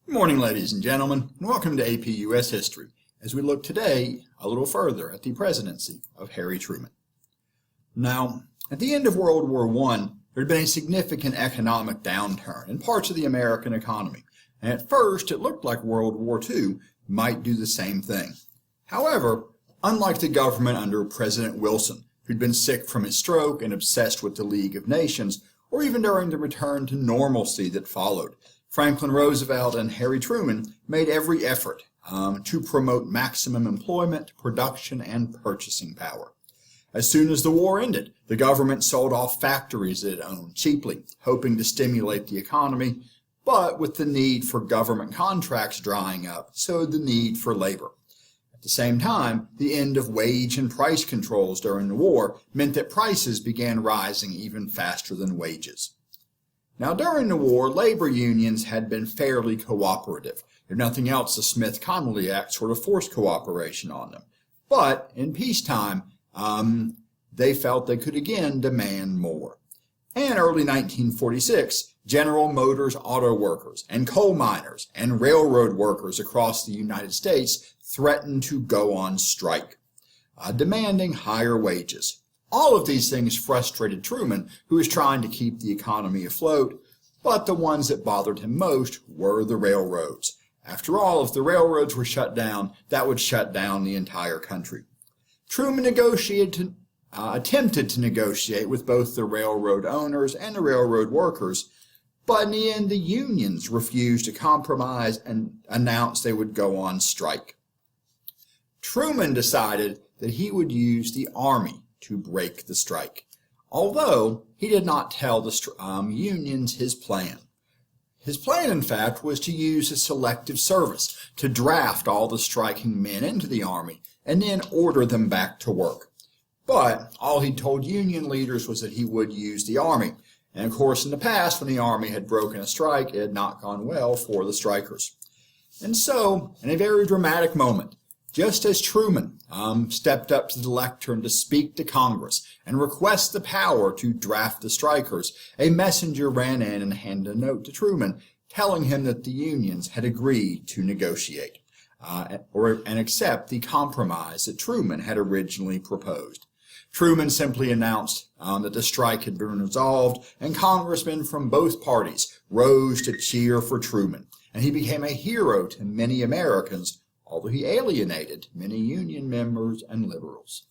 Good morning, ladies and gentlemen, and welcome to AP US History, as we look today a little further at the presidency of Harry Truman. Now, at the end of World War I, there had been a significant economic downturn in parts of the American economy, and at first it looked like World War II might do the same thing. However, unlike the government under President Wilson, who'd been sick from his stroke and obsessed with the League of Nations, or even during the return to normalcy that followed, Franklin Roosevelt and Harry Truman made every effort to promote maximum employment, production, and purchasing power. As soon as the war ended, the government sold off factories it owned cheaply, hoping to stimulate the economy, but with the need for government contracts drying up, so the need for labor. At the same time, the end of wage and price controls during the war meant that prices began rising even faster than wages. Now, during the war, labor unions had been fairly cooperative. If nothing else, the Smith-Connolly Act sort of forced cooperation on them. But in peacetime, they felt they could again demand more. And early 1946, General Motors auto workers and coal miners and railroad workers across the United States threatened to go on strike, demanding higher wages. All of these things frustrated Truman, who was trying to keep the economy afloat, but the ones that bothered him most were the railroads. After all, if the railroads were shut down, that would shut down the entire country. Truman attempted to negotiate with both the railroad owners and the railroad workers, but in the end the unions refused to compromise and announced they would go on strike. Truman decided that he would use the army to break the strike, although he did not tell the unions his plan. His plan, in fact, was to use a selective service to draft all the striking men into the army and then order them back to work. But all he told union leaders was that he would use the army. And of course, in the past, when the army had broken a strike, it had not gone well for the strikers. And so, in a very dramatic moment, just as Truman stepped up to the lectern to speak to Congress and request the power to draft the strikers, a messenger ran in and handed a note to Truman telling him that the unions had agreed to negotiate and accept the compromise that Truman had originally proposed. Truman simply announced that the strike had been resolved, and congressmen from both parties rose to cheer for Truman, and he became a hero to many Americans, although he alienated many union members and liberals.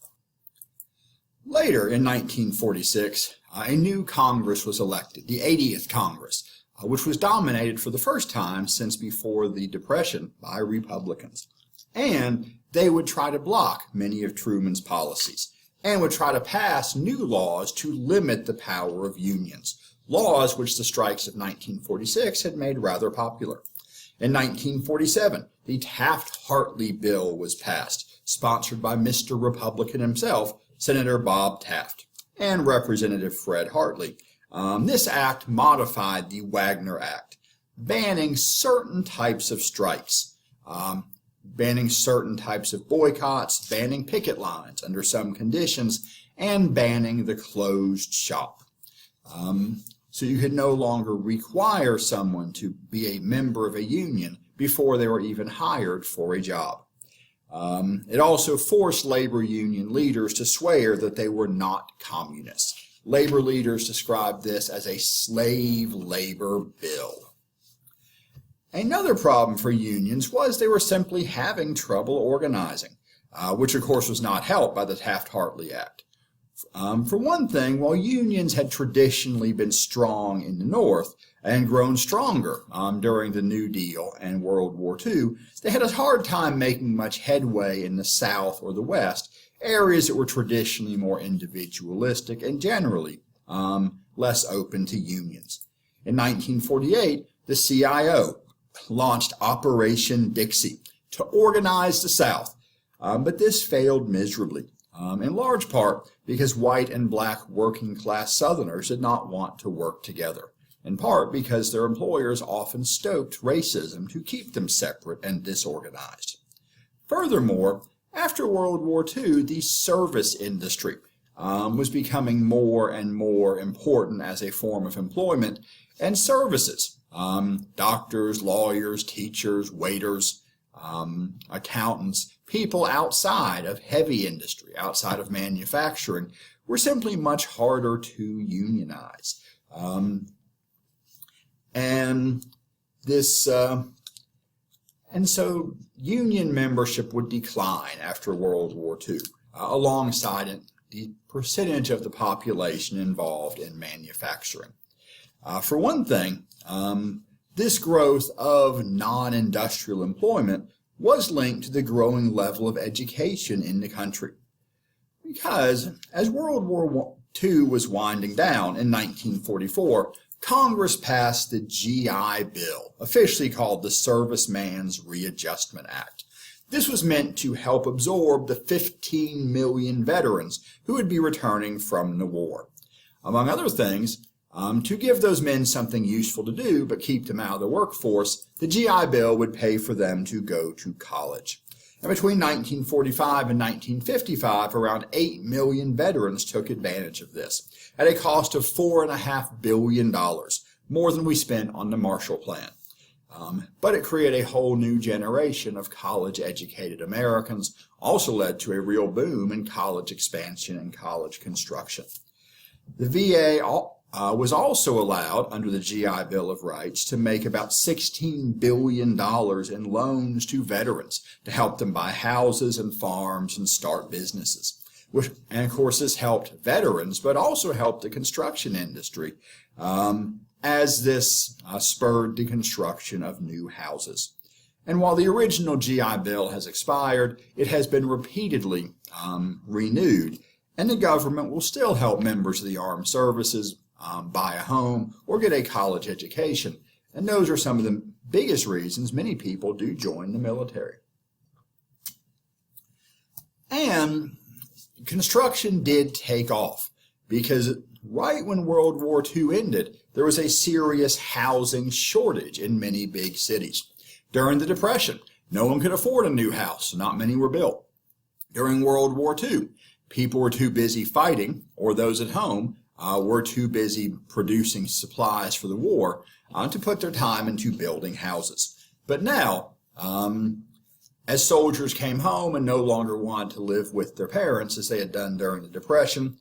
Later, in 1946, a new Congress was elected, the 80th Congress, which was dominated for the first time since before the Depression by Republicans. And they would try to block many of Truman's policies, and would try to pass new laws to limit the power of unions, laws which the strikes of 1946 had made rather popular. In 1947, the Taft-Hartley Bill was passed, sponsored by Mr. Republican himself, Senator Bob Taft, and Representative Fred Hartley. This act modified the Wagner Act, banning certain types of strikes, banning certain types of boycotts, banning picket lines under some conditions, and banning the closed shop. So you could no longer require someone to be a member of a union before they were even hired for a job. It also forced labor union leaders to swear that they were not communists. Labor leaders described this as a slave labor bill. Another problem for unions was they were simply having trouble organizing, which of course was not helped by the Taft-Hartley Act. For one thing, while unions had traditionally been strong in the North and grown stronger during the New Deal and World War II, they had a hard time making much headway in the South or the West, areas that were traditionally more individualistic and generally less open to unions. In 1948, the CIO launched Operation Dixie to organize the South, but this failed miserably. In large part because white and black working-class Southerners did not want to work together, in part because their employers often stoked racism to keep them separate and disorganized. Furthermore, after World War II, the service industry was becoming more and more important as a form of employment, and services Doctors, lawyers, teachers, waiters, accountants, people outside of heavy industry, outside of manufacturing, were simply much harder to unionize. And so union membership would decline after World War II, alongside it, the percentage of the population involved in manufacturing. For one thing, this growth of non-industrial employment was linked to the growing level of education in the country. Because as World War II was winding down in 1944, Congress passed the GI Bill, officially called the Serviceman's Readjustment Act. This was meant to help absorb the 15 million veterans who would be returning from the war. Among other things, to give those men something useful to do but keep them out of the workforce, the GI Bill would pay for them to go to college. And between 1945 and 1955, around 8 million veterans took advantage of this, at a cost of $4.5 billion, more than we spent on the Marshall Plan. But it created a whole new generation of college-educated Americans, also led to a real boom in college expansion and college construction. The VA was also allowed, under the GI Bill of Rights, to make about $16 billion in loans to veterans to help them buy houses and farms and start businesses. And of course, this helped veterans, but also helped the construction industry, as this spurred the construction of new houses. And while the original GI Bill has expired, it has been repeatedly renewed, and the government will still help members of the armed services buy a home or get a college education. And those are some of the biggest reasons many people do join the military. And construction did take off, because right when World War II ended, there was a serious housing shortage in many big cities. During the Depression, no one could afford a new house, so not many were built. During World War II, people were too busy fighting, or those at home were too busy producing supplies for the war to put their time into building houses. But now, as soldiers came home and no longer wanted to live with their parents as they had done during the Depression,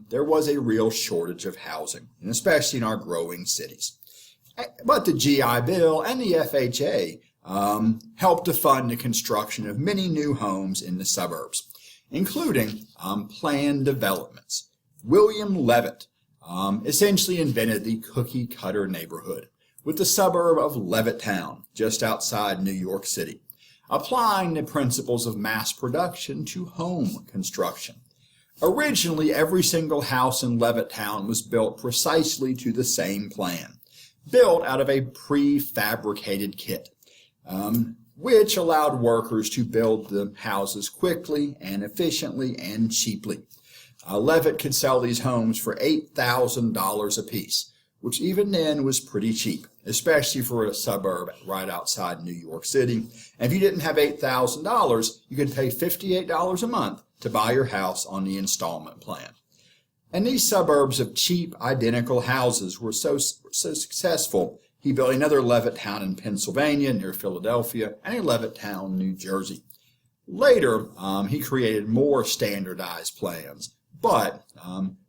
there was a real shortage of housing, and especially in our growing cities. But the GI Bill and the FHA helped to fund the construction of many new homes in the suburbs, including planned developments. William Levitt essentially invented the cookie-cutter neighborhood, with the suburb of Levittown, just outside New York City, applying the principles of mass production to home construction. Originally, every single house in Levittown was built precisely to the same plan, built out of a prefabricated kit, which allowed workers to build the houses quickly and efficiently and cheaply. Levitt could sell these homes for $8,000 apiece, which even then was pretty cheap, especially for a suburb right outside New York City. And if you didn't have $8,000, you could pay $58 a month to buy your house on the installment plan. And these suburbs of cheap, identical houses were so successful, he built another Levittown in Pennsylvania near Philadelphia and a Levittown, New Jersey. Later, he created more standardized plans, but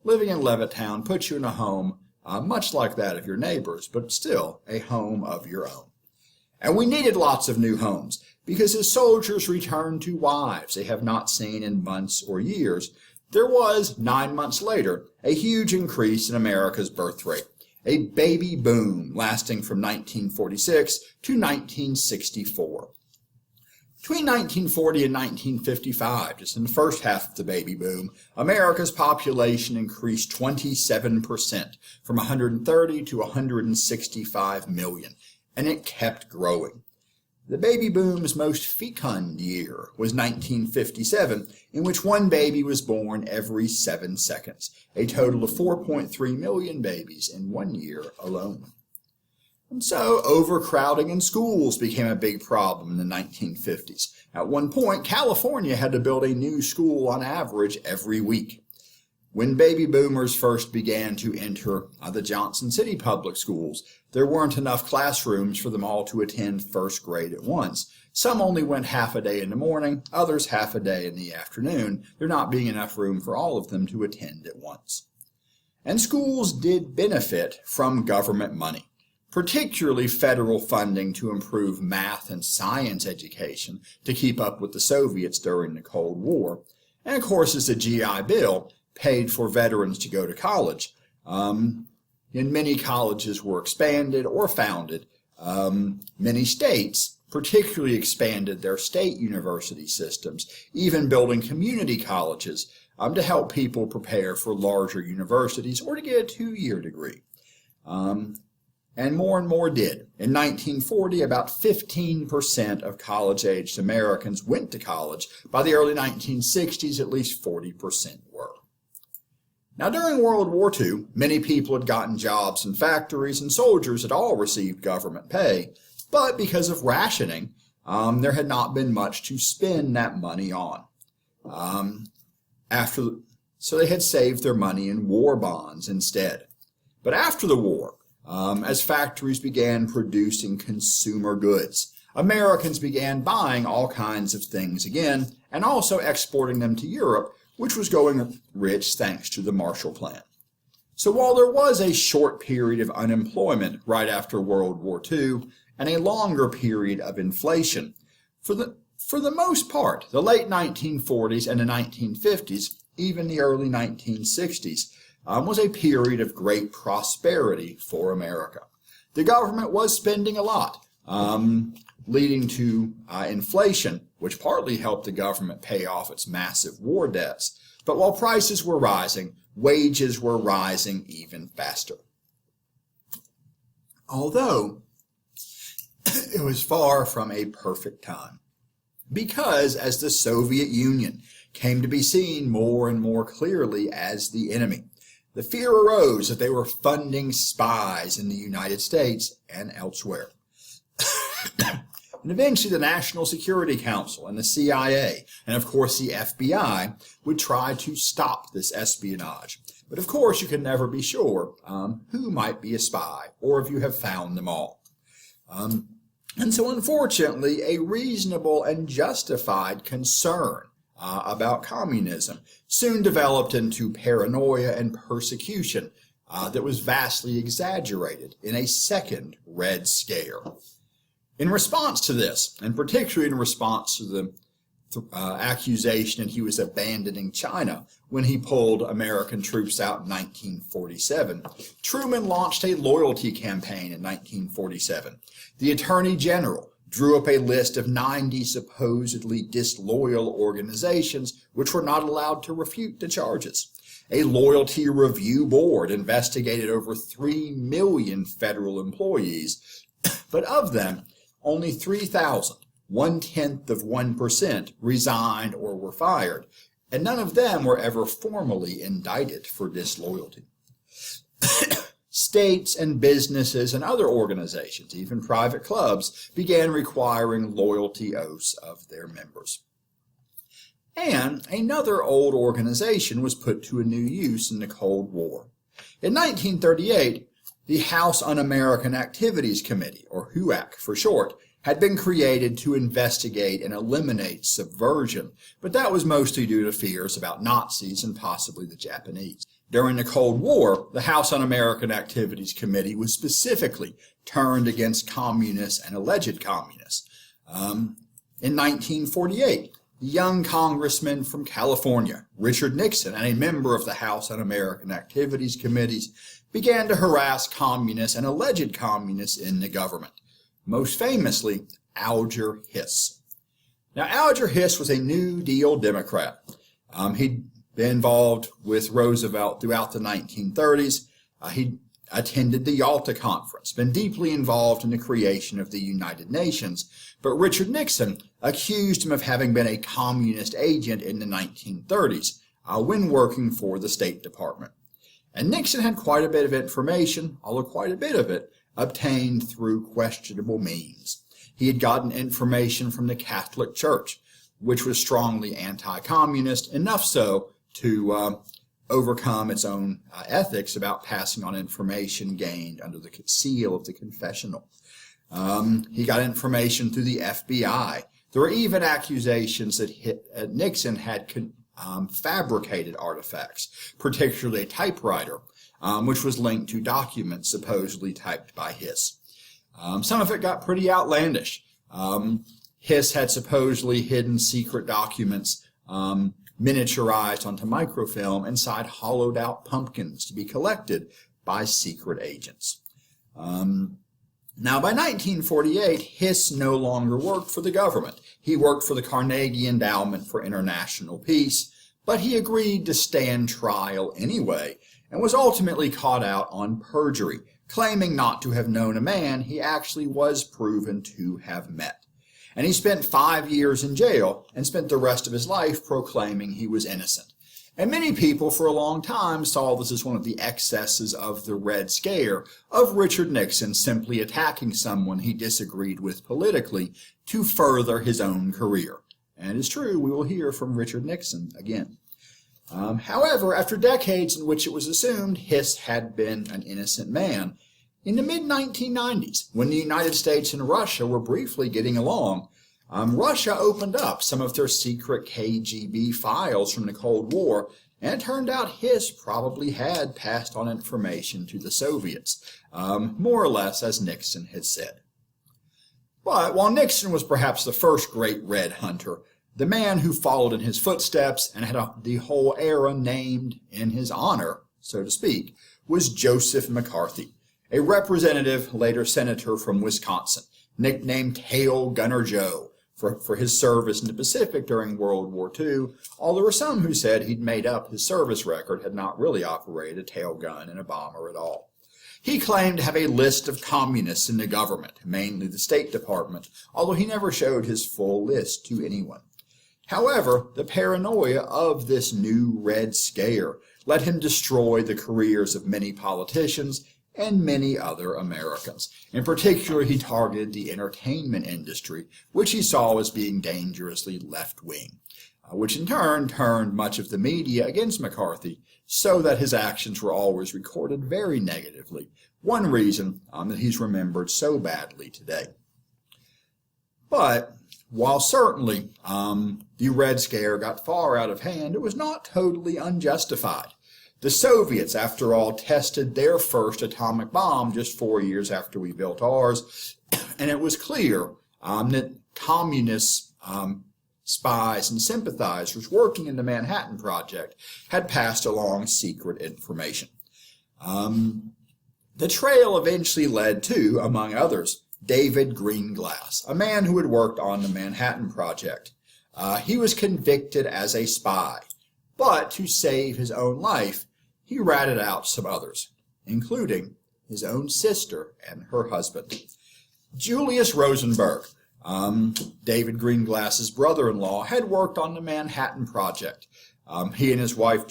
living in Levittown puts you in a home much like that of your neighbors, but still a home of your own. And we needed lots of new homes, because as soldiers returned to wives they have not seen in months or years, there was, 9 months later, a huge increase in America's birth rate, a baby boom lasting from 1946 to 1964. Between 1940 and 1955, just in the first half of the baby boom, America's population increased 27%, from 130 to 165 million, and it kept growing. The baby boom's most fecund year was 1957, in which one baby was born every 7 seconds, a total of 4.3 million babies in 1 year alone. And so overcrowding in schools became a big problem in the 1950s. At one point, California had to build a new school on average every week. When baby boomers first began to enter the Johnson City public schools, there weren't enough classrooms for them all to attend first grade at once. Some only went half a day in the morning, others half a day in the afternoon, there not being enough room for all of them to attend at once. And schools did benefit from government money, particularly federal funding to improve math and science education to keep up with the Soviets during the Cold War. And of course, as the GI Bill paid for veterans to go to college, and many colleges were expanded or founded. Many states particularly expanded their state university systems, even building community colleges to help people prepare for larger universities or to get a 2-year degree. And more did. In 1940, about 15% of college-aged Americans went to college. By the early 1960s, at least 40% were. Now, during World War II, many people had gotten jobs in factories, and soldiers had all received government pay. But because of rationing, there had not been much to spend that money on. So they had saved their money in war bonds instead. But after the war, as factories began producing consumer goods, Americans began buying all kinds of things again, and also exporting them to Europe, which was going rich thanks to the Marshall Plan. So while there was a short period of unemployment right after World War II, and a longer period of inflation, for the most part, the late 1940s and the 1950s, even the early 1960s, was a period of great prosperity for America. The government was spending a lot, leading to inflation, which partly helped the government pay off its massive war debts. But while prices were rising, wages were rising even faster. Although it was far from a perfect time, because as the Soviet Union came to be seen more and more clearly as the enemy, the fear arose that they were funding spies in the United States and elsewhere. And eventually the National Security Council and the CIA, and of course the FBI, would try to stop this espionage. But of course you can never be sure who might be a spy, or if you have found them all. And so unfortunately, a reasonable and justified concern about communism soon developed into paranoia and persecution that was vastly exaggerated in a second Red Scare. In response to this, and particularly in response to the accusation that he was abandoning China when he pulled American troops out in 1947, Truman launched a loyalty campaign in 1947. The Attorney General drew up a list of 90 supposedly disloyal organizations which were not allowed to refute the charges. A loyalty review board investigated over 3 million federal employees, but of them, only 3,000, 0.1%, resigned or were fired, and none of them were ever formally indicted for disloyalty. States and businesses and other organizations, even private clubs, began requiring loyalty oaths of their members. And another old organization was put to a new use in the Cold War. In 1938, the House Un-American Activities Committee, or HUAC for short, had been created to investigate and eliminate subversion, but that was mostly due to fears about Nazis and possibly the Japanese. During the Cold War, the House Un-American Activities Committee was specifically turned against communists and alleged communists. In 1948, the young congressman from California, Richard Nixon, and a member of the House Un-American Activities Committees began to harass communists and alleged communists in the government. Most famously, Alger Hiss. Now, Alger Hiss was a New Deal Democrat. He'd been involved with Roosevelt throughout the 1930s. He attended the Yalta Conference, been deeply involved in the creation of the United Nations, but Richard Nixon accused him of having been a communist agent in the 1930s when working for the State Department. And Nixon had quite a bit of information, although quite a bit of it, obtained through questionable means. He had gotten information from the Catholic Church, which was strongly anti-communist, enough so to overcome its own ethics about passing on information gained under the seal of the confessional. He got information through the FBI. There were even accusations that Nixon had fabricated artifacts, particularly a typewriter, which was linked to documents supposedly typed by Hiss. Some of it got pretty outlandish. Hiss had supposedly hidden secret documents miniaturized onto microfilm inside hollowed-out pumpkins to be collected by secret agents. Now, by 1948, Hiss no longer worked for the government. He worked for the Carnegie Endowment for International Peace, but he agreed to stand trial anyway and was ultimately caught out on perjury, claiming not to have known a man he actually was proven to have met. And he spent 5 years in jail and spent the rest of his life proclaiming he was innocent. And many people for a long time saw this as one of the excesses of the Red Scare, of Richard Nixon simply attacking someone he disagreed with politically to further his own career. And it's true, we will hear from Richard Nixon again. However, after decades in which it was assumed Hiss had been an innocent man, in the mid-1990s, when the United States and Russia were briefly getting along, Russia opened up some of their secret KGB files from the Cold War, and it turned out Hiss probably had passed on information to the Soviets, more or less as Nixon had said. But while Nixon was perhaps the first great Red Hunter, the man who followed in his footsteps and had the whole era named in his honor, so to speak, was Joseph McCarthy, a representative, later senator from Wisconsin, nicknamed Tail Gunner Joe for his service in the Pacific during World War II, although there were some who said he'd made up his service record, had not really operated a tail gun in a bomber at all. He claimed to have a list of communists in the government, mainly the State Department, although he never showed his full list to anyone. However, the paranoia of this new Red Scare let him destroy the careers of many politicians and many other Americans. In particular, he targeted the entertainment industry, which he saw as being dangerously left-wing, which in turn turned much of the media against McCarthy, so that his actions were always recorded very negatively, one reason that he's remembered so badly today. But while certainly the Red Scare got far out of hand, it was not totally unjustified. The Soviets, after all, tested their first atomic bomb just 4 years after we built ours, and it was clear that communist spies and sympathizers working in the Manhattan Project had passed along secret information. The trail eventually led to, among others, David Greenglass, a man who had worked on the Manhattan Project. He was convicted as a spy, but to save his own life, he ratted out some others, including his own sister and her husband. Julius Rosenberg, David Greenglass's brother-in-law, had worked on the Manhattan Project. He and his wife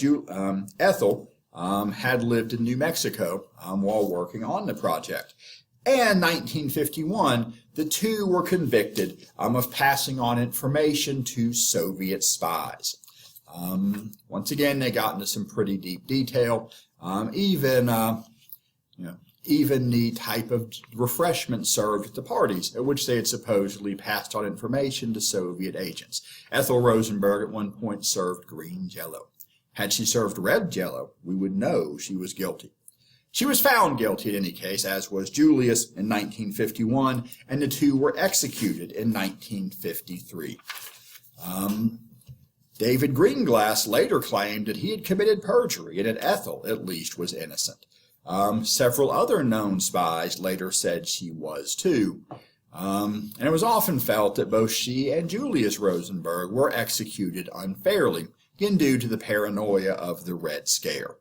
Ethel had lived in New Mexico while working on the project. And in 1951, the two were convicted of passing on information to Soviet spies. Once again, they got into some pretty deep detail, even the type of refreshment served at the parties at which they had supposedly passed on information to Soviet agents. Ethel Rosenberg at one point served green jello. Had she served red jello, we would know she was guilty. She was found guilty in any case, as was Julius in 1951, and the two were executed in 1953. David Greenglass later claimed that he had committed perjury and that Ethel, at least, was innocent. Several other known spies later said she was too. And it was often felt that both she and Julius Rosenberg were executed unfairly, again due to the paranoia of the Red Scare.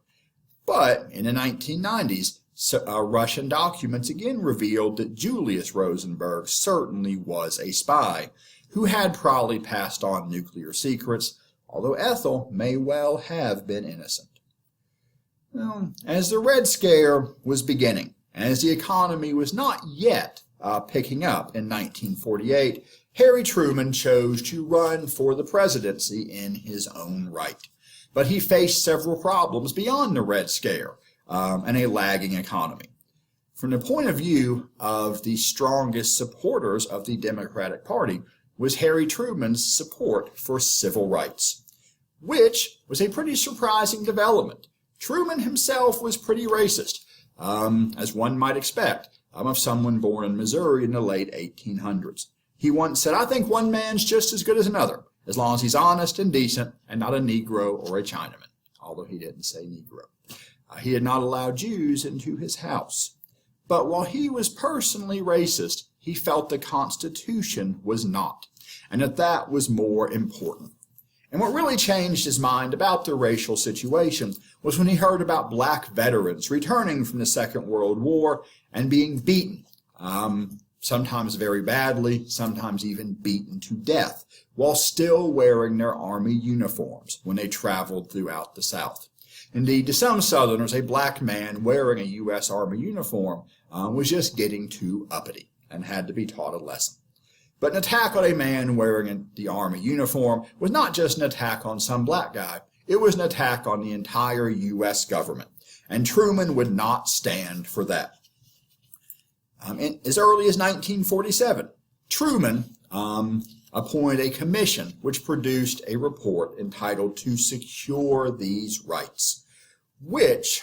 But in the 1990s, Russian documents again revealed that Julius Rosenberg certainly was a spy who had probably passed on nuclear secrets, although Ethel may well have been innocent. Well, as the Red Scare was beginning, and as the economy was not yet picking up in 1948, Harry Truman chose to run for the presidency in his own right. but he faced several problems beyond the Red Scare and a lagging economy. From the point of view of the strongest supporters of the Democratic Party was Harry Truman's support for civil rights, which was a pretty surprising development. Truman himself was pretty racist, as one might expect of someone born in Missouri in the late 1800s. He once said, "I think one man's just as good as another, as long as he's honest and decent and not a Negro or a Chinaman," although he didn't say Negro. He had not allowed Jews into his house. But while he was personally racist, he felt the Constitution was not, and that was more important. And what really changed his mind about the racial situation was when he heard about black veterans returning from the Second World War and being beaten, sometimes very badly, sometimes even beaten to death, while still wearing their Army uniforms when they traveled throughout the South. Indeed, to some Southerners, a black man wearing a U.S. Army uniform was just getting too uppity and had to be taught a lesson. But an attack on a man wearing the Army uniform was not just an attack on some black guy. It was an attack on the entire U.S. government, and Truman would not stand for that. As early as 1947, Truman appointed a commission which produced a report entitled "To Secure These Rights," which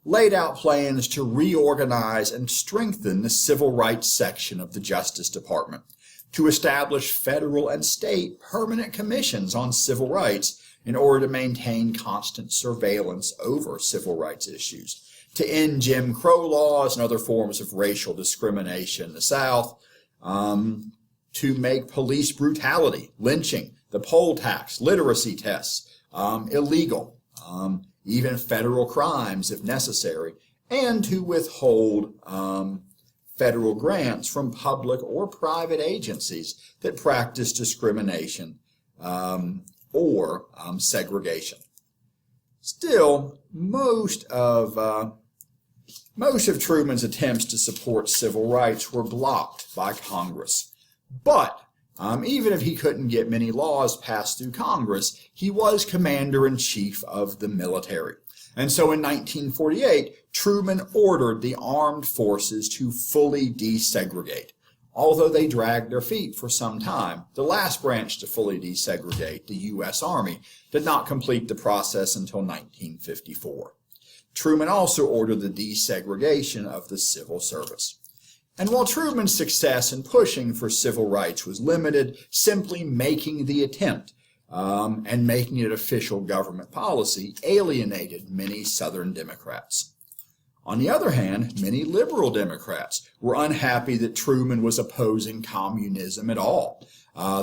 laid out plans to reorganize and strengthen the civil rights section of the Justice Department, to establish federal and state permanent commissions on civil rights in order to maintain constant surveillance over civil rights issues, to end Jim Crow laws and other forms of racial discrimination in the South, to make police brutality, lynching, the poll tax, literacy tests illegal, even federal crimes if necessary, and to withhold federal grants from public or private agencies that practice discrimination or segregation. Still, most of Truman's attempts to support civil rights were blocked by Congress. But even if he couldn't get many laws passed through Congress, he was commander-in-chief of the military. And so in 1948, Truman ordered the armed forces to fully desegregate. Although they dragged their feet for some time, the last branch to fully desegregate, the U.S. Army, did not complete the process until 1954. Truman also ordered the desegregation of the civil service. And while Truman's success in pushing for civil rights was limited, simply making the attempt and making it official government policy alienated many Southern Democrats. On the other hand, many liberal Democrats were unhappy that Truman was opposing communism at all.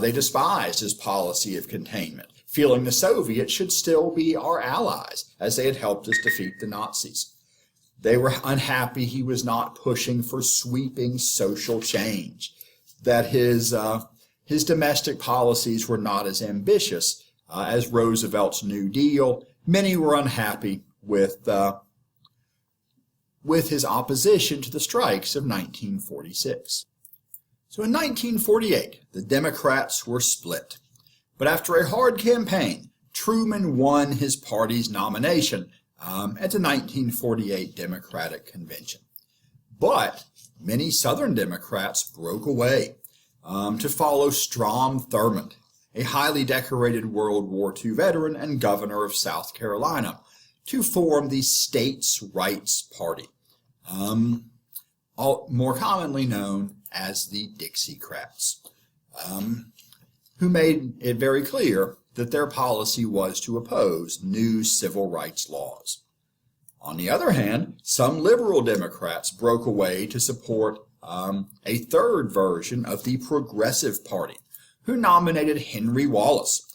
They despised his policy of containment, feeling the Soviets should still be our allies, as they had helped us defeat the Nazis. They were unhappy he was not pushing for sweeping social change, that his domestic policies were not as ambitious as Roosevelt's New Deal. Many were unhappy with his opposition to the strikes of 1946. So in 1948, the Democrats were split. But after a hard campaign, Truman won his party's nomination at the 1948 Democratic Convention. But many Southern Democrats broke away to follow Strom Thurmond, a highly decorated World War II veteran and governor of South Carolina, to form the States' Rights Party, more commonly known as the Dixiecrats, who made it very clear that their policy was to oppose new civil rights laws. On the other hand, some liberal Democrats broke away to support a third version of the Progressive Party, who nominated Henry Wallace,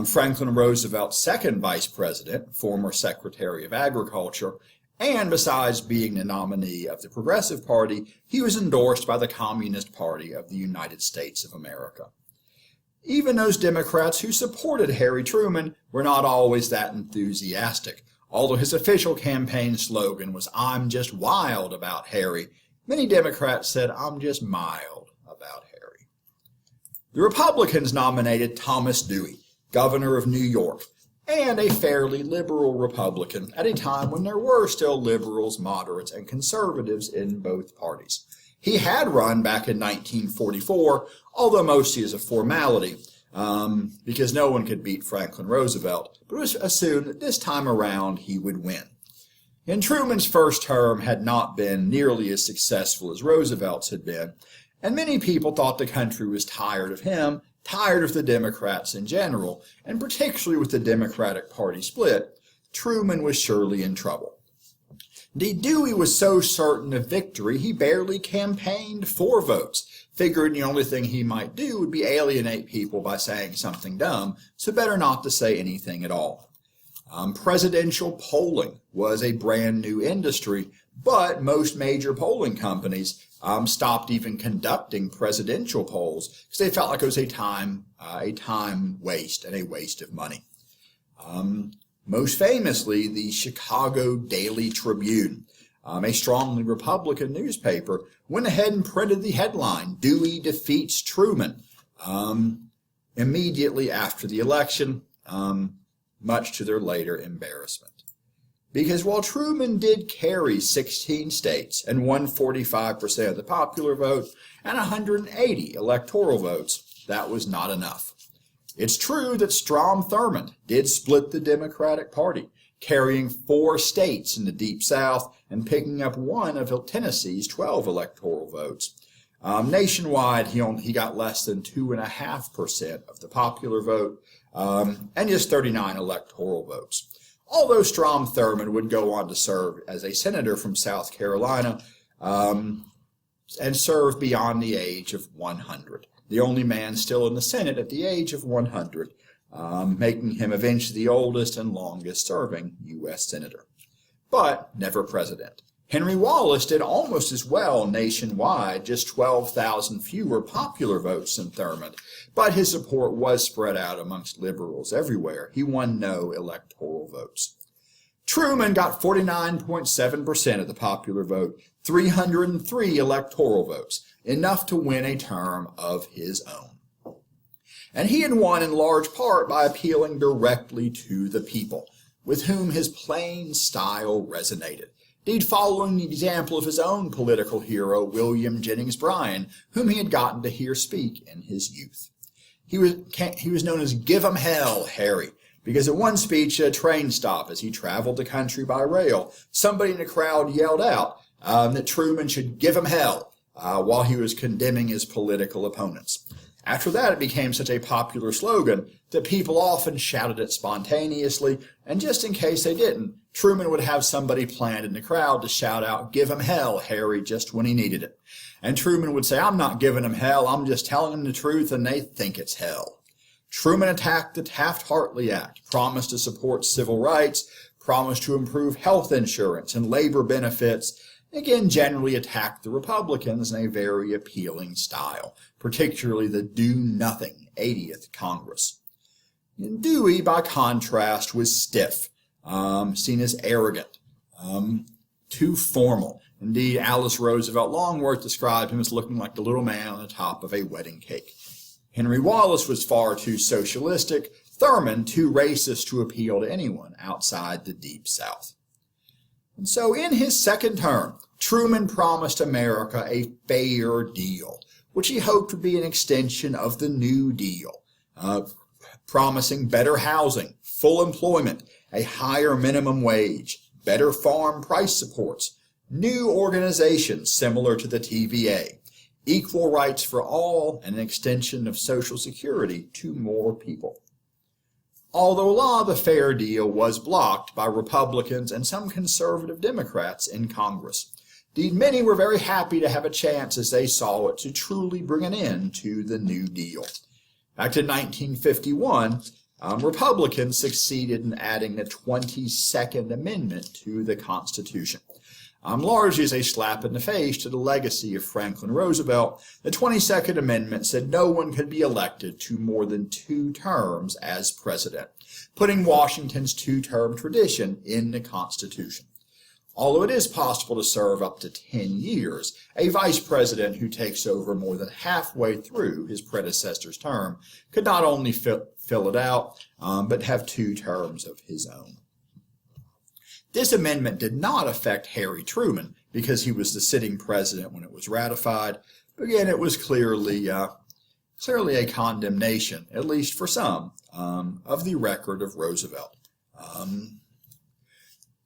Franklin Roosevelt's second vice president, former Secretary of Agriculture, and besides being the nominee of the Progressive Party, he was endorsed by the Communist Party of the United States of America. Even those Democrats who supported Harry Truman were not always that enthusiastic. Although his official campaign slogan was, "I'm just wild about Harry," many Democrats said, "I'm just mild about Harry." The Republicans nominated Thomas Dewey, governor of New York, and a fairly liberal Republican at a time when there were still liberals, moderates, and conservatives in both parties. He had run back in 1944, although mostly as a formality, because no one could beat Franklin Roosevelt, but it was assumed that this time around he would win. And Truman's first term had not been nearly as successful as Roosevelt's had been, and many people thought the country was tired of him, tired of the Democrats in general, and particularly with the Democratic Party split. Truman was surely in trouble. Indeed, Dewey was so certain of victory he barely campaigned for votes, figuring the only thing he might do would be alienate people by saying something dumb, so better not to say anything at all. Presidential polling was a brand new industry, but most major polling companies stopped even conducting presidential polls because they felt like it was a time waste and a waste of money. Most famously, the Chicago Daily Tribune, a strongly Republican newspaper, went ahead and printed the headline, "Dewey defeats Truman," immediately after the election, much to their later embarrassment. Because while Truman did carry 16 states and won 45% of the popular vote and 180 electoral votes, that was not enough. It's true that Strom Thurmond did split the Democratic Party, carrying 4 states in the Deep South and picking up one of Tennessee's 12 electoral votes. Nationwide, he got less than 2.5% of the popular vote and just 39 electoral votes. Although Strom Thurmond would go on to serve as a senator from South Carolina and serve beyond the age of 100. The only man still in the Senate at the age of 100, making him eventually the oldest and longest serving U.S. senator. But never president. Henry Wallace did almost as well nationwide, just 12,000 fewer popular votes than Thurmond, but his support was spread out amongst liberals everywhere. He won no electoral votes. Truman got 49.7% of the popular vote, 303 electoral votes, enough to win a term of his own. And he had won in large part by appealing directly to the people, with whom his plain style resonated. Indeed, following the example of his own political hero, William Jennings Bryan, whom he had gotten to hear speak in his youth. He was known as "Give 'em Hell, Harry," because at one speech at a train stop as he traveled the country by rail, somebody in the crowd yelled out that Truman should give 'em hell while he was condemning his political opponents. After that, it became such a popular slogan that people often shouted it spontaneously, and just in case they didn't, Truman would have somebody planned in the crowd to shout out, "Give 'em hell, Harry," just when he needed it. And Truman would say, "I'm not giving them hell, I'm just telling them the truth, and they think it's hell." Truman attacked the Taft-Hartley Act, promised to support civil rights, promised to improve health insurance and labor benefits, again generally attacked the Republicans in a very appealing style, particularly the do-nothing 80th Congress. And Dewey, by contrast, was stiff, seen as arrogant, too formal. Indeed, Alice Roosevelt Longworth described him as looking like the little man on the top of a wedding cake. Henry Wallace was far too socialistic, Thurmond too racist to appeal to anyone outside the Deep South. And so in his second term, Truman promised America a fair deal, which he hoped would be an extension of the New Deal, promising better housing, full employment, a higher minimum wage, better farm price supports, new organizations similar to the TVA, equal rights for all, and an extension of Social Security to more people. Although a lot of the fair deal was blocked by Republicans and some conservative Democrats in Congress. Indeed, many were very happy to have a chance, as they saw it, to truly bring an end to the New Deal. Back in 1951, Republicans succeeded in adding the 22nd Amendment to the Constitution. Largely as a slap in the face to the legacy of Franklin Roosevelt, the 22nd Amendment said no one could be elected to more than 2 terms as president, putting Washington's 2-term tradition in the Constitution. although it is possible to serve up to 10 years, a vice president who takes over more than halfway through his predecessor's term could not only fill it out, but have 2 terms of his own. This amendment did not affect Harry Truman because he was the sitting president when it was ratified. But again, it was clearly a condemnation, at least for some, of the record of Roosevelt.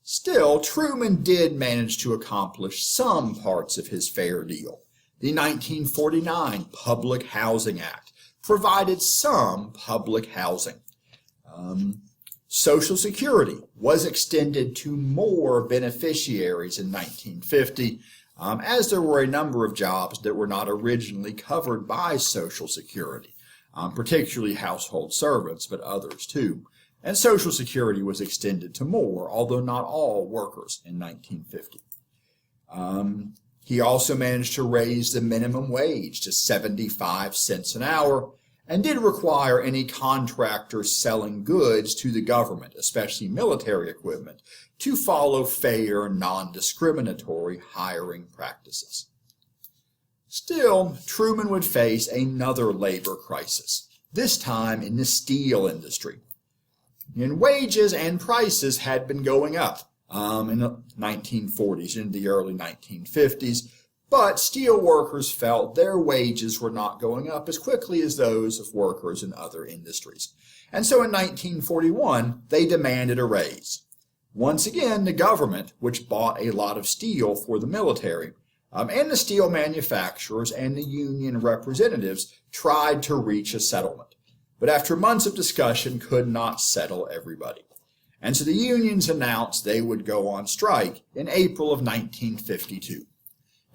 Still, Truman did manage to accomplish some parts of his fair deal. The 1949 Public Housing Act provided some public housing. Social Security was extended to more beneficiaries in 1950, as there were a number of jobs that were not originally covered by Social Security, particularly household servants, but others too. And Social Security was extended to more, although not all, workers in 1950. He also managed to raise the minimum wage to 75 cents an hour, and did require any contractors selling goods to the government, especially military equipment, to follow fair, non-discriminatory hiring practices. Still, Truman would face another labor crisis, this time in the steel industry. And wages and prices had been going up in the 1940s and the early 1950s, but steel workers felt their wages were not going up as quickly as those of workers in other industries. And so in 1941, they demanded a raise. Once again, the government, which bought a lot of steel for the military, and the steel manufacturers and the union representatives tried to reach a settlement, but after months of discussion could not settle everybody. And so the unions announced they would go on strike in April of 1952.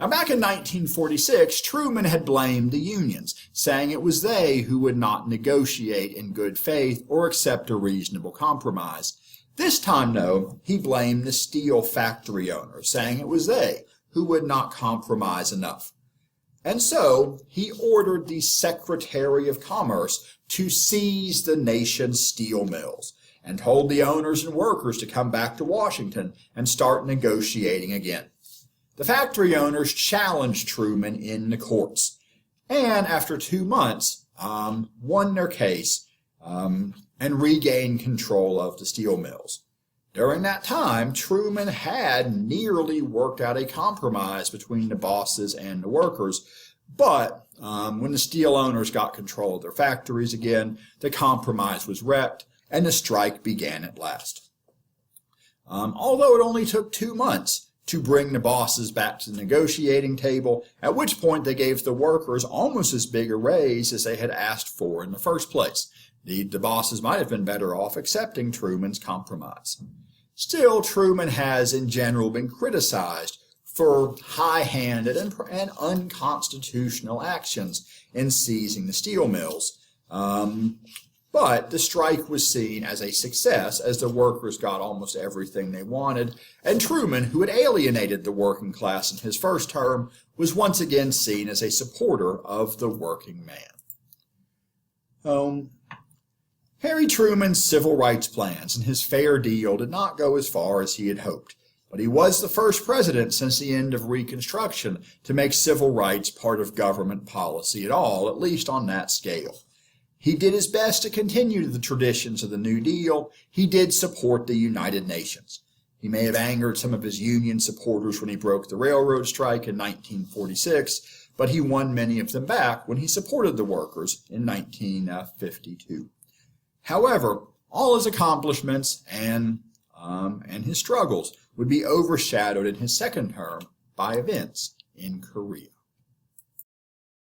Now, back in 1946, Truman had blamed the unions, saying it was they who would not negotiate in good faith or accept a reasonable compromise. This time, though, he blamed the steel factory owners, saying it was they who would not compromise enough. And so he ordered the Secretary of Commerce to seize the nation's steel mills and told the owners and workers to come back to Washington and start negotiating again. The factory owners challenged Truman in the courts, and after 2 months, won their case and regained control of the steel mills. During that time, Truman had nearly worked out a compromise between the bosses and the workers, but when the steel owners got control of their factories again, the compromise was wrecked, and the strike began at last. Although it only took 2 months to bring the bosses back to the negotiating table, at which point they gave the workers almost as big a raise as they had asked for in the first place. The bosses might have been better off accepting Truman's compromise. Still, Truman has in general been criticized for high-handed and unconstitutional actions in seizing the steel mills. But the strike was seen as a success as the workers got almost everything they wanted, and Truman, who had alienated the working class in his first term, was once again seen as a supporter of the working man. Harry Truman's civil rights plans and his fair deal did not go as far as he had hoped, but he was the first president since the end of Reconstruction to make civil rights part of government policy at all, at least on that scale. He did his best to continue the traditions of the New Deal. He did support the United Nations. He may have angered some of his Union supporters when he broke the railroad strike in 1946, but he won many of them back when he supported the workers in 1952. However, all his accomplishments and his struggles would be overshadowed in his second term by events in Korea.